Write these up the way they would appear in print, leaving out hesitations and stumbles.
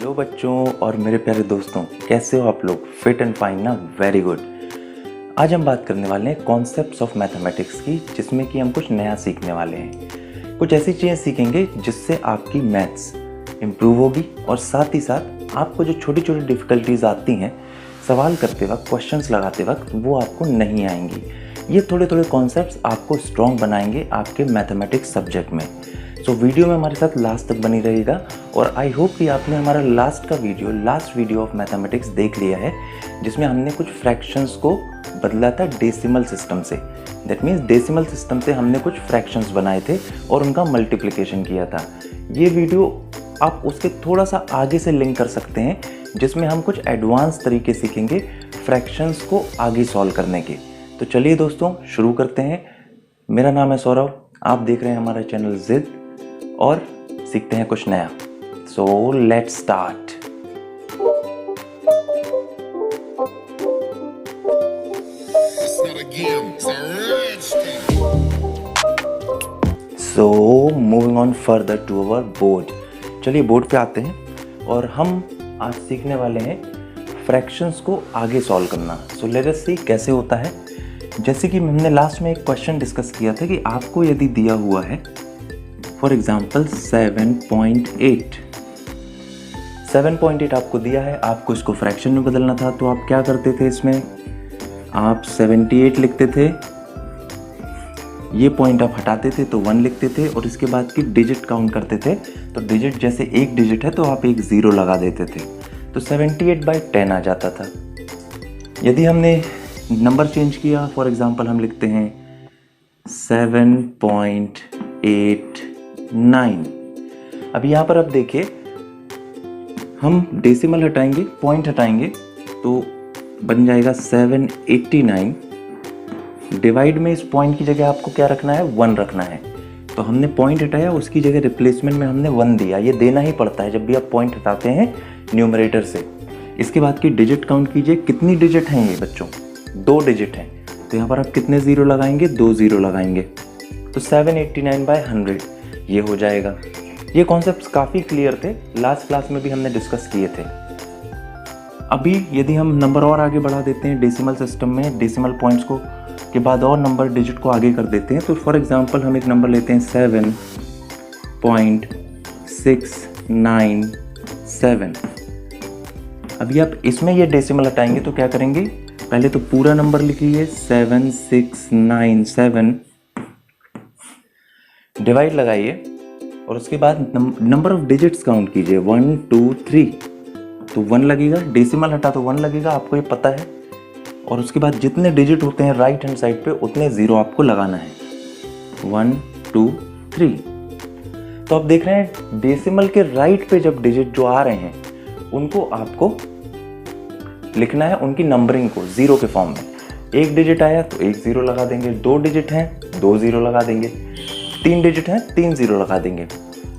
Hello बच्चों और मेरे प्यारे दोस्तों, कैसे हो आप लोग? फिट एंड फाइन ना? Very good. आज हम बात करने वाले हैं कॉन्सेप्ट्स ऑफ मैथमेटिक्स की, जिसमें कि हम कुछ नया सीखने वाले हैं। कुछ ऐसी चीज़ें सीखेंगे जिससे आपकी मैथ्स इम्प्रूव होगी और साथ ही साथ आपको जो छोटी छोटी डिफ़िकल्टीज आती हैं सवाल करते वक्त, क्वेश्चंस लगाते वक्त, वो आपको नहीं आएंगी। ये थोड़े थोड़े कॉन्सेप्ट्स आपको स्ट्रॉन्ग बनाएंगे आपके मैथमेटिक्स सब्जेक्ट में। सो वीडियो में हमारे साथ लास्ट तक बनी रहेगा और आई होप कि आपने हमारा लास्ट वीडियो ऑफ मैथमेटिक्स देख लिया है, जिसमें हमने कुछ फ्रैक्शंस को बदला था डेसिमल सिस्टम से। दैट मीन्स डेसिमल सिस्टम से हमने कुछ फ्रैक्शंस बनाए थे और उनका मल्टीप्लिकेशन किया था। ये वीडियो आप उसके थोड़ा सा आगे से लिंक कर सकते हैं, जिसमें हम कुछ एडवांस तरीके सीखेंगे फ्रैक्शंस को आगे सॉल्व करने के। तो चलिए दोस्तों, शुरू करते हैं। मेरा नाम है सौरभ, आप देख रहे हैं हमारा चैनल जिद और सीखते हैं कुछ नया। So let's start. So moving on further to our board. चलिए बोर्ड पे आते हैं और हम आज सीखने वाले हैं फ्रैक्शंस को आगे सॉल्व करना। सो लेट अस सी कैसे होता है। जैसे कि हमने लास्ट में एक क्वेश्चन डिस्कस किया था कि आपको यदि दिया हुआ है फॉर एग्जाम्पल 7.8 आपको दिया है, आपको इसको फ्रैक्शन में बदलना था, तो आप क्या करते थे? इसमें आप 78 लिखते थे, ये पॉइंट आप हटाते थे तो 1 लिखते थे और इसके बाद की डिजिट काउंट करते थे। तो डिजिट जैसे एक डिजिट है तो आप एक 0 लगा देते थे, तो 78/10 आ जाता था। यदि हमने नंबर चेंज किया, फॉर एग्जाम्पल हम लिखते हैं 7.89। अब यहाँ पर आप देखिए, हम डेसिमल हटाएंगे, पॉइंट हटाएंगे तो बन जाएगा 789। डिवाइड में इस पॉइंट की जगह आपको क्या रखना है? 1 रखना है। तो हमने पॉइंट हटाया, उसकी जगह रिप्लेसमेंट में हमने 1 दिया। ये देना ही पड़ता है जब भी आप पॉइंट हटाते हैं न्यूमरेटर से। इसके बाद की डिजिट काउंट कीजिए, कितनी डिजिट हैं ये बच्चों? 2 डिजिट हैं, तो यहाँ पर आप कितने 0 लगाएंगे? 2 0 लगाएंगे, तो 789/100 ये हो जाएगा। ये कॉन्सेप्ट्स काफ़ी क्लियर थे, लास्ट क्लास में भी हमने डिस्कस किए थे। अभी यदि हम नंबर और आगे बढ़ा देते हैं डेसिमल सिस्टम में, डेसिमल पॉइंट्स को के बाद और नंबर डिजिट को आगे कर देते हैं, तो फॉर एग्जांपल हम एक नंबर लेते हैं 7.697। अभी आप इसमें ये डेसिमल हटाएंगे तो क्या करेंगे? पहले तो पूरा नंबर लिखिए 7697, डिवाइड लगाइए और उसके बाद नंबर ऑफ डिजिट्स काउंट कीजिए 1 2 3, तो 1 लगेगा। डेसिमल हटा तो 1 लगेगा, आपको ये पता है। और उसके बाद जितने डिजिट होते हैं राइट हैंड साइड पे, उतने 0 आपको लगाना है। 1 2 3। तो आप देख रहे हैं डेसिमल के राइट पे जब डिजिट जो आ रहे हैं उनको आपको लिखना है, उनकी नंबरिंग को 0 के फॉर्म में। एक डिजिट आया तो 1 0 लगा देंगे, 2 डिजिट हैं 2 0 लगा देंगे, 3 डिजिट हैं 3 0 लगा देंगे।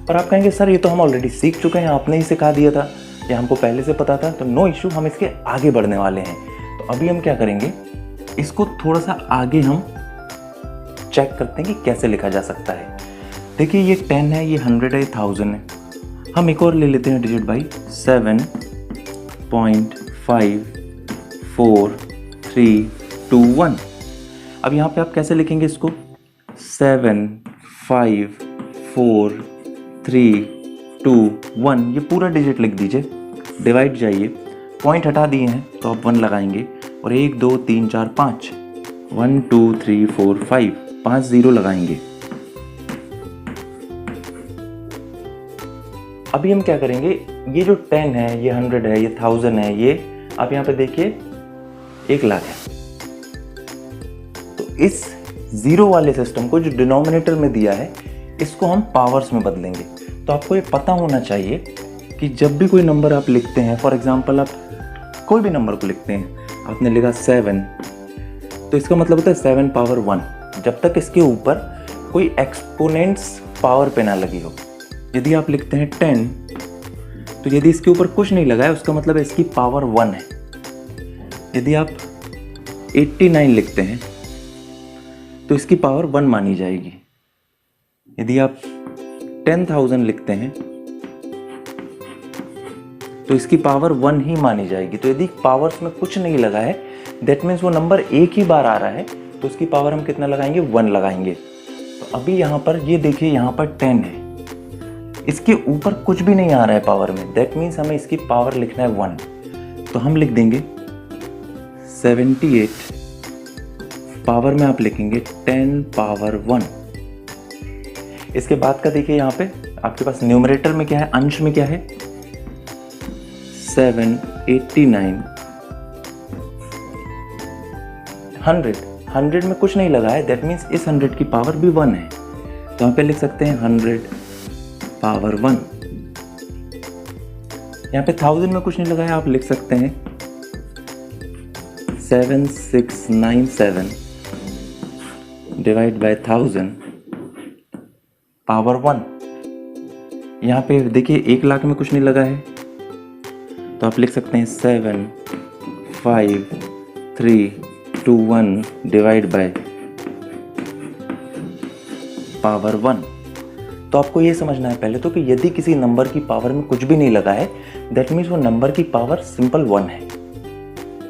पर आप कहेंगे सर ये तो हम ऑलरेडी सीख चुके हैं, आपने ही सिखा दिया था, या हमको पहले से पता था। तो नो इशू, हम इसके आगे बढ़ने वाले हैं। तो अभी हम क्या करेंगे, इसको थोड़ा सा आगे हम चेक करते हैं कि कैसे लिखा जा सकता है। देखिए ये 10 है, ये 100 है, ये 1000 है। हम एक और ले लेते हैं डिजिट भाई, 7.5431। अब यहाँ पे आप कैसे लिखेंगे इसको? 75431, ये पूरा डिजिट लिख दीजिए। डिवाइड जाइए, पॉइंट हटा दिए हैं तो आप 1 लगाएंगे और 1 2 3 4 5, 1 2 3 4 5 0 लगाएंगे। अभी हम क्या करेंगे, ये जो 10 है, ये 100 है, ये 1000 है, ये आप यहाँ पे देखिए 1 लाख है। तो इस 0 वाले सिस्टम को जो डिनोमिनेटर में दिया है, इसको हम पावर्स में बदलेंगे। तो आपको ये पता होना चाहिए कि जब भी कोई नंबर आप लिखते हैं, फॉर एग्जांपल आप कोई भी नंबर को लिखते हैं, आपने लिखा 7, तो इसका मतलब होता है 7 पावर 1, जब तक इसके ऊपर कोई एक्सपोनेंट्स पावर पे ना लगी हो। यदि आप लिखते हैं 10, तो यदि इसके ऊपर कुछ नहीं लगा है, उसका मतलब है इसकी पावर 1 है। यदि आप 89 लिखते हैं तो इसकी पावर 1 मानी जाएगी। यदि आप 10,000 लिखते हैं तो इसकी पावर 1 ही मानी जाएगी। तो यदि पावर्स में कुछ नहीं लगा है, दैट मीन्स वो नंबर एक ही बार आ रहा है, तो उसकी पावर हम कितना लगाएंगे, 1 लगाएंगे। तो अभी यहाँ पर ये देखिए, यहाँ पर 10 है, इसके ऊपर कुछ भी नहीं आ रहा है पावर में, दैट मीन्स हमें इसकी पावर लिखना है 1। तो हम लिख देंगे 78, पावर में आप लिखेंगे 10 पावर 1। इसके बाद का देखिए, यहाँ पे आपके पास न्यूमरेटर में क्या है, अंश में क्या है, 789, 100 में कुछ नहीं लगा है, दैट मीन्स इस 100 की पावर भी 1 है। तो यहाँ पे लिख सकते हैं 100 पावर 1। यहाँ पे 1000 में कुछ नहीं लगा है, आप लिख सकते हैं 7697 डिवाइड बाय 1000 पावर 1। यहाँ पे देखिए 1 लाख में कुछ नहीं लगा है, तो आप लिख सकते हैं 75321 डिवाइड बाय पावर 1। तो आपको ये समझना है पहले तो कि यदि किसी नंबर की पावर में कुछ भी नहीं लगा है, दैट मीन्स वो नंबर की पावर सिंपल 1 है।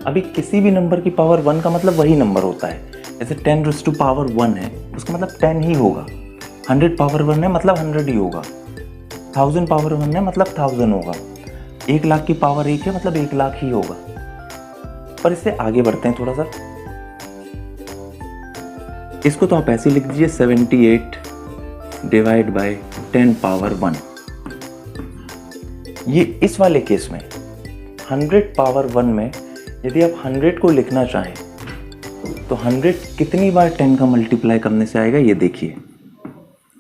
अभी किसी भी नंबर की पावर 1 का मतलब वही नंबर होता है। जैसे 10 raised to पावर 1 है, उसका मतलब 10 ही होगा। 100 पावर 1 है मतलब 100 ही होगा। 1000 पावर 1 है मतलब 1000 होगा। 1 लाख की पावर 1 है मतलब 1 लाख ही होगा। पर इससे आगे बढ़ते हैं थोड़ा सा, इसको तो आप ऐसे लिख दीजिए 78 डिवाइड बाय 10 पावर 1। ये इस वाले केस में 100 पावर 1 में यदि आप 100 को लिखना चाहें तो 100 कितनी बार 10 का मल्टीप्लाई करने से आएगा, ये देखिए।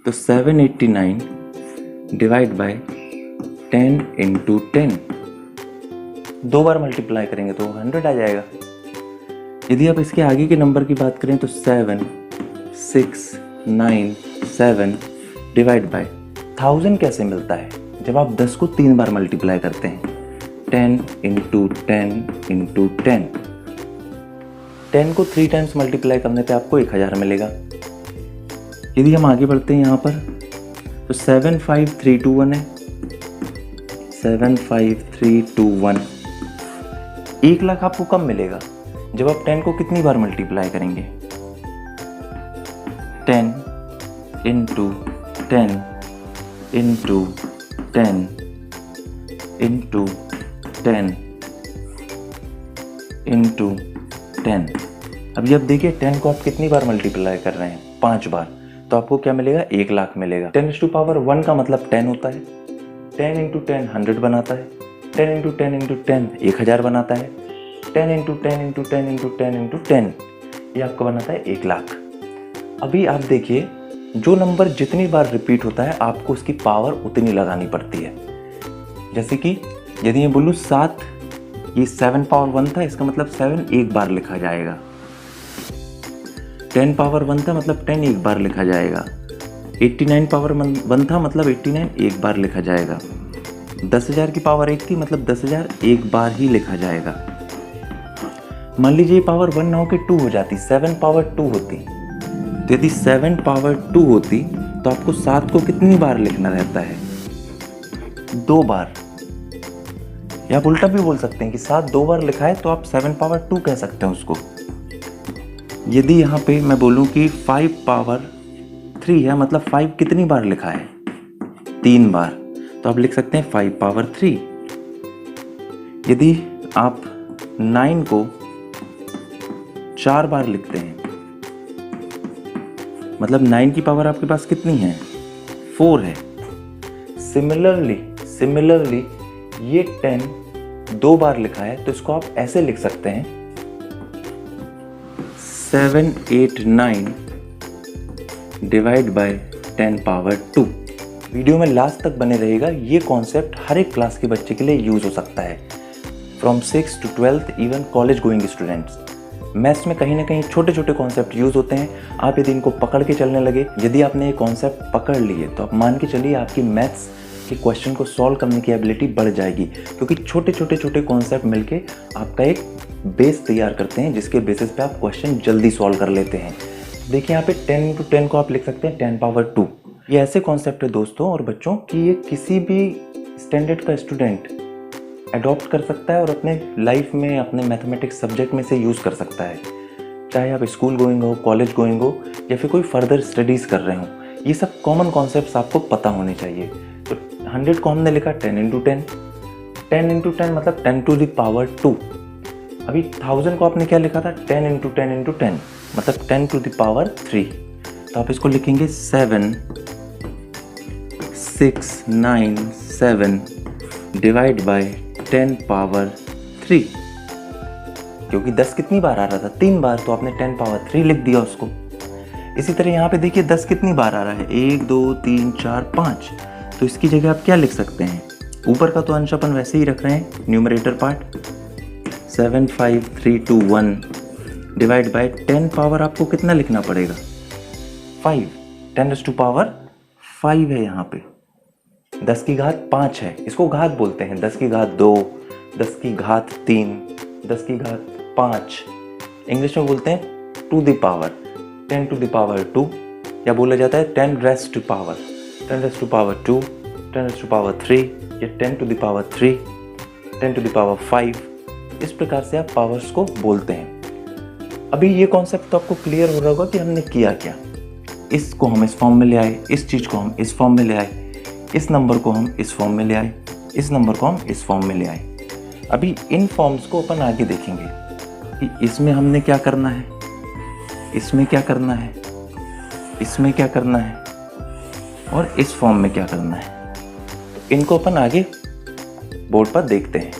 तो 789 divide by 10 into 10, 2 bar multiply करेंगे तो 100 आ जाएगा। यदि आप इसके आगे के नंबर की बात करें तो 7697 डिवाइड बाय 1000 कैसे मिलता है, जब आप 10 को 3 बार मल्टीप्लाई करते हैं, 10 इंटू 10 इंटू 10। 10 को 3 टाइम्स मल्टीप्लाई करने पे आपको 1000 मिलेगा। यदि हम आगे बढ़ते हैं यहाँ पर तो 75321 है, 75321। 1 लाख आपको कब मिलेगा, जब आप 10 को कितनी बार मल्टीप्लाई करेंगे, 10 इंटू 10 इंटू 10 इंटू 10 इंटू 10। अभी अब देखिए 10 को आप कितनी बार मल्टीप्लाई कर रहे हैं, 5 बार, तो आपको क्या मिलेगा, 1 लाख मिलेगा। 10 टू पावर 1 का मतलब 10 होता है। 10 इंटू 10 100 बनाता है, 10 इंटू 10 इंटू 10 1000 बनाता है, 10 इंटू 10 इंटू 10 इंटू 10 इंटू 10 ये आपको बनाता है 1 लाख। अभी आप देखिए, जो नंबर जितनी बार रिपीट होता है आपको उसकी पावर उतनी लगानी पड़ती है। जैसे कि यदि मैं बोलूँ 7, ये 7 पावर 1 था, इसका मतलब 7 एक बार लिखा जाएगा। 10 पावर 1 था मतलब 10 एक बार लिखा जाएगा। 89 पावर 1 था मतलब 89 एक बार लिखा जाएगा। 10,000 की पावर 1 थी मतलब 10,000 एक बार ही लिखा जाएगा। मान लीजिए पावर 1 ना होकर 2 हो जाती, 7 पावर 2 होती। तो यदि 7 पावर 2 होती तो आपको 7 को कितनी बार लिखना रहता है, 2 बार। या आप उल्टा भी बोल सकते हैं कि 7 2 बार लिखा है तो आप 7 पावर 2 कह सकते हैं उसको। यदि यहाँ पे मैं बोलूँ कि 5 पावर 3 है मतलब 5 कितनी बार लिखा है, 3 बार, तो आप लिख सकते हैं 5 पावर 3। यदि आप 9 को 4 बार लिखते हैं मतलब 9 की पावर आपके पास कितनी है, 4 है। सिमिलरली ये 10 2 बार लिखा है तो इसको आप ऐसे लिख सकते हैं 789 डिवाइड बाय 10 पावर 2। वीडियो में लास्ट तक बने रहेगा, ये कॉन्सेप्ट हर एक क्लास के बच्चे के लिए यूज हो सकता है, from 6th to 12th even college going students. Maths में कहीं ना कहीं छोटे छोटे कॉन्सेप्ट यूज होते हैं। आप यदि इनको पकड़ के चलने लगे, यदि आपने ये कॉन्सेप्ट पकड़ लिए तो आप मान के चलिए आपकी मैथ्स के क्वेश्चन को सॉल्व करने की एबिलिटी बढ़ जाएगी, क्योंकि छोटे छोटे कॉन्सेप्ट मिलके आपका एक बेस तैयार करते हैं जिसके बेसिस पे आप क्वेश्चन जल्दी सॉल्व कर लेते हैं। देखिए यहाँ पे 10 इंटू 10 को आप लिख सकते हैं 10 पावर 2। ये ऐसे कॉन्सेप्ट है दोस्तों और बच्चों कि ये किसी भी स्टैंडर्ड का स्टूडेंट अडॉप्ट कर सकता है और अपने लाइफ में, अपने मैथमेटिक्स सब्जेक्ट में से यूज़ कर सकता है, चाहे आप स्कूल गोइंग हो, कॉलेज गोइंग हो या फिर कोई फर्दर स्टडीज़ कर रहे हो। ये सब कॉमन कॉन्सेप्ट्स आपको पता होने चाहिए। तो 100 को हमने लिखा 10 इंटू 10, 10 इंटू 10 मतलब 10 टू द पावर 2। अभी 1000 को आपने क्या लिखा था, 10 इंटू 10 इंटू 10 मतलब 10 टू द पावर 3। तो आप इसको लिखेंगे 7 6 9 7 डिवाइड बाय 10 पावर 3, क्योंकि 10 कितनी बार आ रहा था, 3 बार, तो आपने 10 पावर 3 लिख दिया उसको। इसी तरह यहाँ पे देखिए 10 कितनी बार आ रहा है, 1 2 3 4 5, तो इसकी जगह आप क्या लिख सकते हैं, ऊपर का तो अंश अपन वैसे ही रख रहे हैं, numerator part 7 5 3 2 1 divide by 10 power आपको कितना लिखना पड़ेगा, 5, 10 टू पावर 5 है यहाँ पे, 10 की घात 5 है, इसको घात बोलते हैं, 10 की घात 2, 10 की घात 3, 10 की घात 5, इंग्लिश में बोलते हैं to the power, 10 to the power 2, या बोला जाता है 10 raise to power, 10 raise to power 2, 10 raise to power 3 या 10 to the power 3, 10 to the power 5, इस प्रकार से आप पावर्स को बोलते हैं। अभी ये कॉन्सेप्ट तो आपको क्लियर हो रहा होगा कि हमने किया क्या, इसको हम इस फॉर्म में ले आए, इस चीज़ को हम इस फॉर्म में ले आए, इस नंबर को हम इस फॉर्म में ले आए, इस नंबर को हम इस फॉर्म में ले आए। अभी इन फॉर्म्स को अपन आगे देखेंगे कि इसमें हमने क्या करना है, इसमें क्या करना है, इसमें क्या करना है और इस फॉर्म में क्या करना है। तो इनको अपन आगे बोर्ड पर देखते हैं।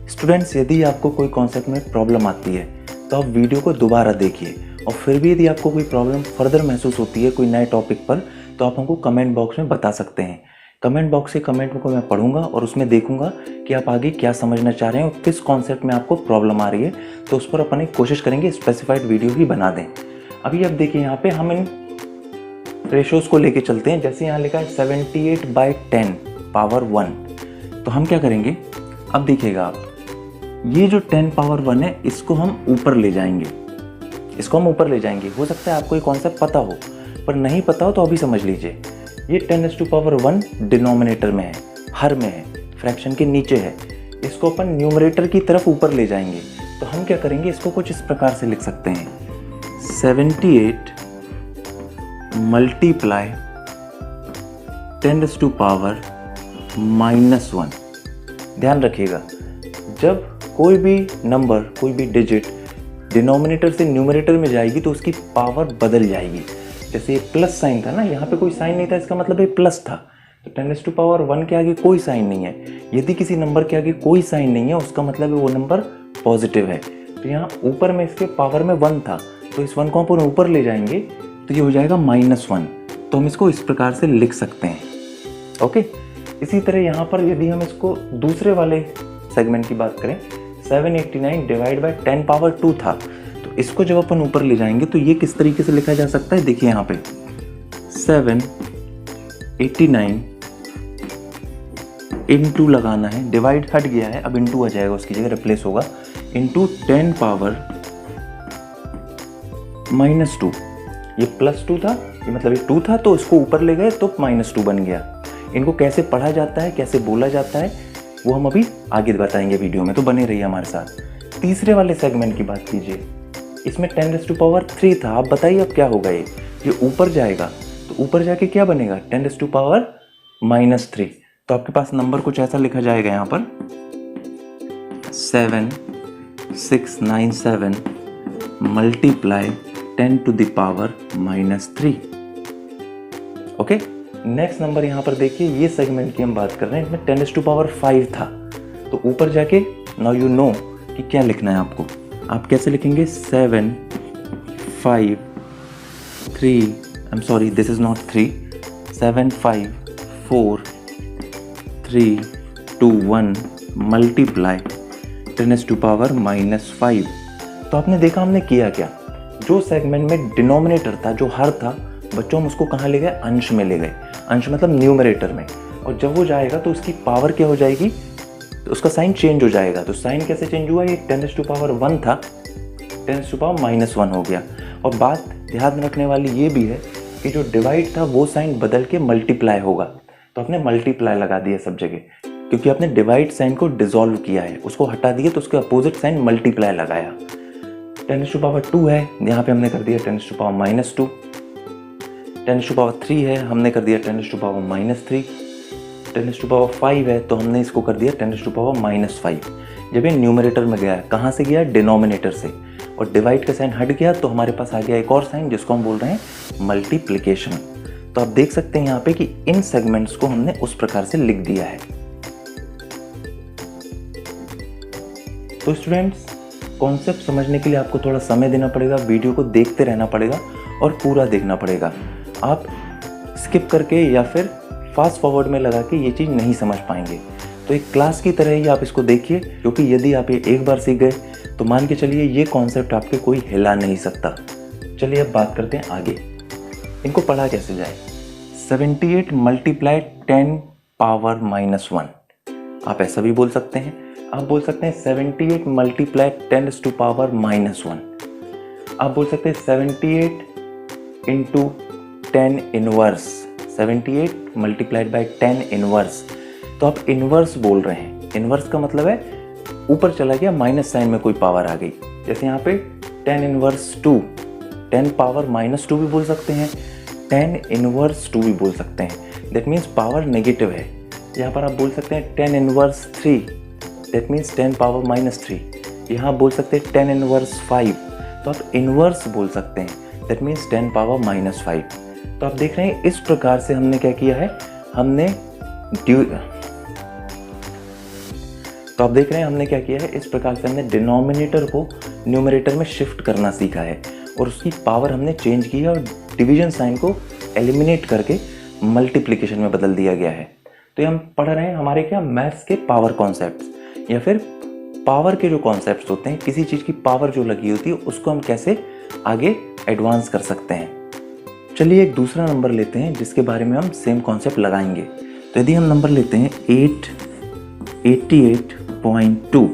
स्टूडेंट्स, यदि आपको कोई कॉन्सेप्ट में प्रॉब्लम आती है तो आप वीडियो को दोबारा देखिए, और फिर भी यदि आपको कोई प्रॉब्लम फर्दर महसूस होती है कोई नए टॉपिक पर, तो आप हमको कमेंट बॉक्स में बता सकते हैं। कमेंट बॉक्स से कमेंट को मैं पढ़ूंगा और उसमें देखूंगा कि आप आगे क्या समझना चाह रहे हैं और किस कॉन्सेप्ट में आपको प्रॉब्लम आ रही है, तो उस पर अपन एक कोशिश करेंगे स्पेसिफाइड वीडियो ही बना दें। अभी अब देखिए यहाँ पे हम इन रेशोज़ को लेके चलते हैं। जैसे यहाँ लिखा है 78/10 पावर 1, तो हम क्या करेंगे, अब देखिएगा आप, ये जो 10 पावर 1 है इसको हम ऊपर ले जाएंगे, इसको हम ऊपर ले जाएंगे। हो सकता है आपको ये कॉन्सेप्ट पता हो, पर नहीं पता हो तो अभी समझ लीजिए। ये 10 टू पावर 1 डिनोमिनेटर में है, हर में है, फ्रैक्शन के नीचे है, इसको अपन न्यूमरेटर की तरफ ऊपर ले जाएंगे। तो हम क्या करेंगे, इसको कुछ इस प्रकार से लिख सकते हैं, 78 मल्टीप्लाई 10 टू पावर -1। ध्यान रखिएगा, जब कोई भी नंबर, कोई भी डिजिट डिनोमिनेटर से न्यूमरेटर में जाएगी तो उसकी पावर बदल जाएगी। जैसे ये प्लस साइन था ना, यहाँ पे कोई साइन नहीं था, इसका मतलब ये प्लस था। तो 10 टू पावर 1 के आगे कोई साइन नहीं है। यदि किसी नंबर के आगे कोई साइन नहीं है, उसका मतलब है वो नंबर पॉजिटिव है। तो यहाँ ऊपर में इसके पावर में 1 था, तो इस 1 को अपन ऊपर ले जाएंगे तो ये हो जाएगा -1। तो हम इसको इस प्रकार से लिख सकते हैं। ओके, इसी तरह यहाँ पर यदि हम इसको दूसरे वाले सेगमेंट की बात करें, 789 डिवाइड बाय 10 पावर 2 था, तो इसको जब अपन ऊपर ले जाएंगे तो ये किस तरीके से लिखा जा सकता है, देखिए यहाँ पे 789 इंटू लगाना है, डिवाइड हट गया है, अब इंटू आ जाएगा, उसकी जगह रिप्लेस होगा, इंटू 10 पावर -2। ये +2 था, ये मतलब ये 2 था, तो इसको ऊपर ले गए तो -2 बन गया। इनको कैसे पढ़ा जाता है, कैसे बोला जाता है, वो हम अभी आगे बताएंगे वीडियो में, तो बने रहिए हमारे साथ। तीसरे वाले सेगमेंट की बात कीजिए, इसमें 10 टू पावर 3 था। आप बताइए अब क्या होगा, ये ऊपर जाएगा, तो ऊपर जाके क्या बनेगा, 10 टू पावर -3। तो आपके पास नंबर कुछ ऐसा लिखा जाएगा यहाँ पर 7697 multiply 10 to the power -3। Okay, next number यहाँ पर देखिए, ये सेगमेंट की हम बात कर रहे हैं, इसमें 10 टू पावर 5 था। तो ऊपर जाके नाउ यू नो कि क्या लिखना है आपको। आप कैसे लिखेंगे, 7 5 3, I am sorry this is not 3, 7 5 4 3 2 1 multiply 10 to power -5। तो आपने देखा हमने किया क्या, जो सेगमेंट में डिनोमिनेटर था, जो हर था, बच्चों हम उसको कहाँ ले गए, अंश में ले गए। अंश मतलब न्यूमरेटर में, और जब वो जाएगा तो उसकी पावर क्या हो जाएगी, तो उसका साइन चेंज हो जाएगा। तो साइन कैसे चेंज हुआ, ये 10 टू पावर 1 था, 10 टू पावर -1 हो गया। और बात ध्यान रखने वाली ये भी है कि जो डिवाइड था वो साइन बदल के मल्टीप्लाई होगा, तो आपने मल्टीप्लाई लगा दिया सब जगह। क्योंकि आपने डिवाइड साइन को डिसॉल्व किया है, उसको हटा दिया तो उसके अपोजिट साइन मल्टीप्लाई लगाया। 10⁻2 है, यहाँ पे हमने कर दिया 10⁻²। 10⁻3 है, हमने कर दिया 10⁻3। 10⁻5 है तो हमने इसको कर दिया 10⁻5। जब ये न्यूमरेटर में गया, कहाँ से गया? डिनोमिनेटर से, और डिवाइड का साइन हट गया तो हमारे पास आ गया एक और साइन जिसको हम बोल रहे हैं मल्टीप्लिकेशन। तो आप देख सकते हैं यहाँ पे कि इन सेगमेंट्स को हमने उस प्रकार से लिख दिया है। तो स्टूडेंट्स, कॉन्सेप्ट समझने के लिए आपको थोड़ा समय देना पड़ेगा, वीडियो को देखते रहना पड़ेगा और पूरा देखना पड़ेगा। आप स्किप करके या फिर फास्ट फॉरवर्ड में लगा के ये चीज़ नहीं समझ पाएंगे। तो एक क्लास की तरह ही आप इसको देखिए, क्योंकि यदि आप ये एक बार सीख गए तो मान के चलिए ये कॉन्सेप्ट आपके कोई हिला नहीं सकता। चलिए अब बात करते हैं आगे, इनको पढ़ा कैसे जाए। 78 × 10⁻⁻1। आप ऐसा भी बोल सकते हैं, आप बोल सकते हैं 78 × 10⁻⁻1। आप बोल सकते हैं 78 × 10 इनवर्स, 78 × 10 इनवर्स। तो आप इनवर्स बोल रहे हैं, इनवर्स का मतलब है ऊपर चला गया, माइनस साइन में कोई पावर आ गई। जैसे यहाँ पे 10⁻², 10⁻⁻2 भी बोल सकते हैं, 10⁻2 भी बोल सकते हैं, दैट मीन्स पावर नेगेटिव है। यहाँ पर आप बोल सकते हैं 10⁻3, दैट मीन्स 10⁻−3। यहाँ बोल सकते हैं 10⁻5, तो आप इनवर्स बोल सकते हैं, दैट मीन्स 10⁻−5। तो आप देख रहे हैं इस प्रकार से हमने क्या किया है, इस प्रकार से हमने डिनोमिनेटर को न्यूमरेटर में शिफ्ट करना सीखा है और उसकी पावर हमने चेंज की है और डिवीजन साइन को एलिमिनेट करके मल्टीप्लिकेशन में बदल दिया गया है। तो ये हम पढ़ रहे हैं हमारे क्या, मैथ्स के पावर कॉन्सेप्ट्स, या फिर पावर के जो कॉन्सेप्ट्स होते हैं, किसी चीज़ की पावर जो लगी होती है उसको हम कैसे आगे एडवांस कर सकते हैं। चलिए एक दूसरा नंबर लेते हैं जिसके बारे में हम सेम कॉन्सेप्ट लगाएंगे। तो यदि हम नंबर लेते हैं 888.2,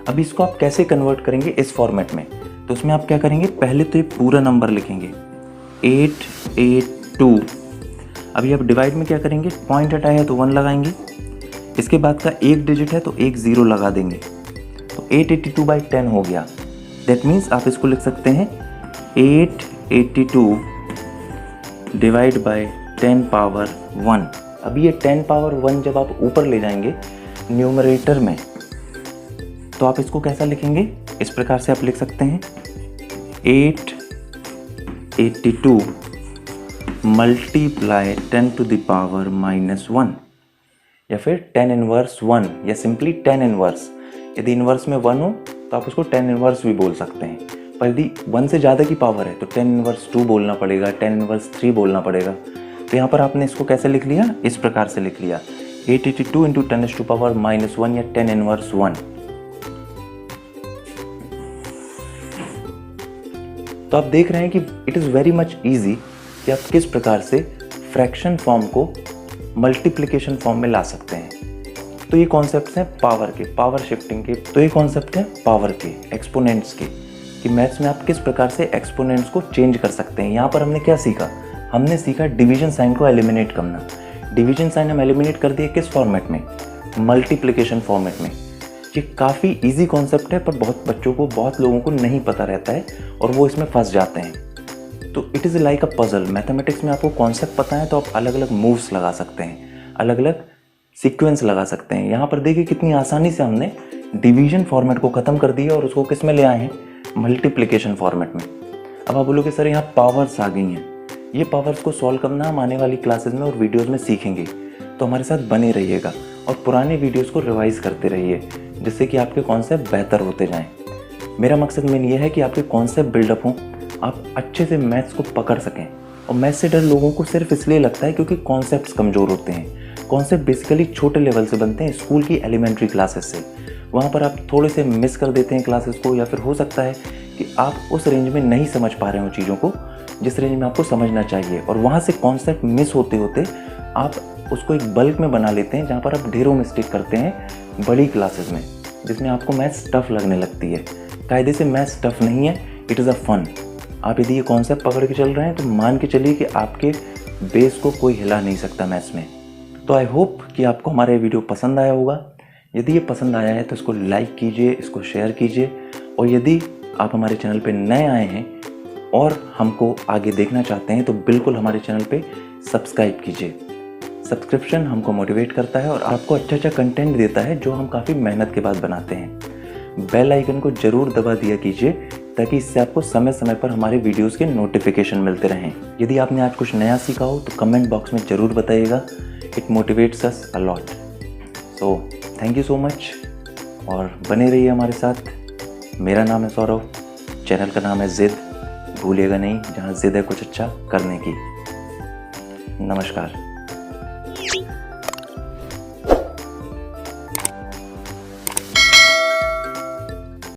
अब इसको आप कैसे कन्वर्ट करेंगे इस फॉर्मेट में, तो उसमें आप क्या करेंगे, पहले तो ये पूरा नंबर लिखेंगे 882। अभी आप डिवाइड में क्या करेंगे, पॉइंट हटाया है तो 1 लगाएंगे, इसके बाद का एक डिजिट है तो एक 0 लगा देंगे, तो 882/10 हो गया। दैट मीन्स आप इसको लिख सकते हैं 882 डिवाइड बाय 10⁻1। अभी ये 10⁻1 जब आप ऊपर ले जाएंगे न्यूमरेटर में तो आप इसको कैसा लिखेंगे, इस प्रकार से आप लिख सकते हैं 882 मल्टीप्लाई 10⁻⁻1, या फिर 10⁻1 या सिंपली 10 इनवर्स। यदि इनवर्स में 1 हो तो आप उसको 10 इनवर्स भी बोल सकते हैं, पर यदि 1 से ज़्यादा की पावर है तो 10⁻2 बोलना पड़ेगा, 10⁻3 बोलना पड़ेगा। तो यहाँ पर आपने इसको कैसे लिख लिया, इस प्रकार से लिख लिया 882 × 10⁻⁻1 या 10⁻1। तो आप देख रहे हैं कि it is very much easy कि आप किस प्रकार से फ्रैक्शन फॉर्म को मल्टीप्लिकेशन फॉर्म में ला सकते हैं। तो ये कॉन्सेप्ट्स हैं पावर के, पावर शिफ्टिंग के। तो ये कॉन्सेप्ट है पावर के, एक्सपोनेंट्स के, कि मैथ्स में आप किस प्रकार से एक्सपोनेंट्स को चेंज कर सकते हैं। यहाँ पर हमने क्या सीखा, हमने सीखा डिवीजन साइन को एलिमिनेट करना। डिवीजन साइन हम एलिमिनेट कर दिए किस फॉर्मेट में, मल्टीप्लिकेशन फॉर्मेट में। ये काफ़ी इजी कॉन्सेप्ट है पर बहुत बच्चों को, बहुत लोगों को नहीं पता रहता है और वो इसमें फंस जाते हैं। तो it is like a puzzle. Mathematics में आपको कॉन्सेप्ट पता है तो आप अलग अलग मूव्स लगा सकते हैं, अलग अलग सीक्वेंस लगा सकते हैं। यहाँ पर देखिए कितनी आसानी से हमने डिवीजन फॉर्मेट को ख़त्म कर दिया और उसको किस में ले आए हैं, मल्टीप्लिकेशन फॉर्मेट में। अब आप बोलोगे सर यहाँ पावर्स आ गई हैं, ये पावर्स को सॉल्व करना हम आने वाली क्लासेस में और वीडियोस में सीखेंगे, तो हमारे साथ बने रहिएगा और पुराने वीडियोस को रिवाइज करते रहिए जिससे कि आपके कॉन्सेप्ट बेहतर होते जाएं। मेरा मकसद मेन ये है कि आपके कॉन्सेप्ट बिल्डअप हों, आप अच्छे से मैथ्स को पकड़ सकें। और मैथ्स से डर लोगों को सिर्फ इसलिए लगता है क्योंकि कॉन्सेप्ट्स कमज़ोर होते हैं। कॉन्सेप्ट बेसिकली छोटे लेवल से बनते हैं, स्कूल की एलिमेंट्री क्लासेस से। वहाँ पर आप थोड़े से मिस कर देते हैं क्लासेस को, या फिर हो सकता है कि आप उस रेंज में नहीं समझ पा रहे हो चीज़ों को जिस रेंज में आपको समझना चाहिए, और वहाँ से कॉन्सेप्ट मिस होते होते आप उसको एक बल्क में बना लेते हैं जहाँ पर आप ढेरों मिस्टेक करते हैं बड़ी क्लासेस में, जिसमें आपको मैथ्स टफ लगने लगती है। कायदे से मैथ्स टफ नहीं है, इट इज़ अ फन। आप यदि ये कॉन्सेप्ट पकड़ के चल रहे हैं तो मान के चलिए कि आपके बेस को कोई हिला नहीं सकता मैथ्स में। तो आई होप कि आपको हमारा ये वीडियो पसंद आया होगा। यदि ये पसंद आया है तो इसको लाइक कीजिए, इसको शेयर कीजिए, और यदि आप हमारे चैनल पे नए आए हैं और हमको आगे देखना चाहते हैं तो बिल्कुल हमारे चैनल पे सब्सक्राइब कीजिए। सब्सक्रिप्शन हमको मोटिवेट करता है और आपको अच्छा कंटेंट देता है जो हम काफ़ी मेहनत के बाद बनाते हैं। बेल आइकन को ज़रूर दबा दिया कीजिए ताकि इससे आपको समय समय पर हमारे वीडियोस के नोटिफिकेशन मिलते रहें। यदि आपने आज कुछ नया सीखा हो तो कमेंट बॉक्स में ज़रूर बताइएगा। It motivates us a lot. So thank you so much और बने रहिए हमारे साथ। मेरा नाम है सौरभ, चैनल का नाम है जिद। भूलिएगा नहीं, जहाँ जिद है कुछ अच्छा करने की। नमस्कार।